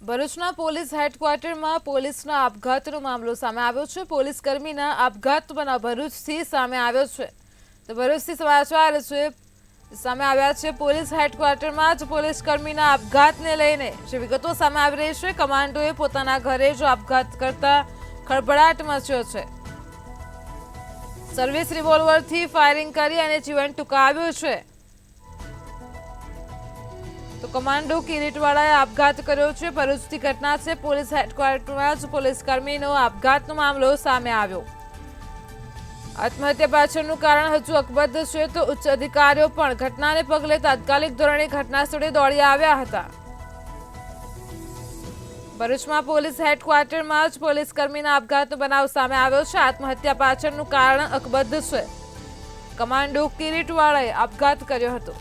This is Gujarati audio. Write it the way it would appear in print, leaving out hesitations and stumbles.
ભરૂચના પોલીસ હેડક્વાર્ટરમાં પોલીસના આપઘાતનો મામલો સામે આવ્યો છે। પોલીસ કર્મીના આપઘાત બનાવ ભરૂચથી સામે આવ્યો છે। તો ભરૂચથી સમાચાર છે સામે આવ્યા છે। પોલીસ હેડક્વાર્ટરમાં જ પોલીસ કર્મીના આપઘાતને લઈને જે વિગતો સામે આવી રહી છે। કમાન્ડોએ પોતાના ઘરે જ આપઘાત કરતા ખળભળાટ મચ્યો છે। સર્વિસ રિવોલ્વરથી ફાયરિંગ કરી અને જીવન ટૂંકાવ્યું છે। તો કમાન્ડો કિરીટવાળાએ આપઘાત કર્યો છે। ભરૂચથી ઘટના છે। પોલીસ હેડક્વાર્ટરમાં જ પોલીસ કર્મીનો આપઘાતનો મામલો સામે આવ્યો। આત્મહત્યા પાછળનું કારણ હજુ અકબંધ છે। તો ઉચ્ચ અધિકારીઓ પણ ઘટનાને પગલે તાત્કાલિક ધોરણે ઘટના સ્થળે દોડી આવ્યા હતા। ભરૂચમાં પોલીસ હેડક્વાર્ટરમાં જ પોલીસ કર્મીના આપઘાતનો બનાવ સામે આવ્યો છે। આત્મહત્યા પાછળનું કારણ અકબંધ છે। કમાન્ડો કિરીટવાળાએ આપઘાત કર્યો હતો।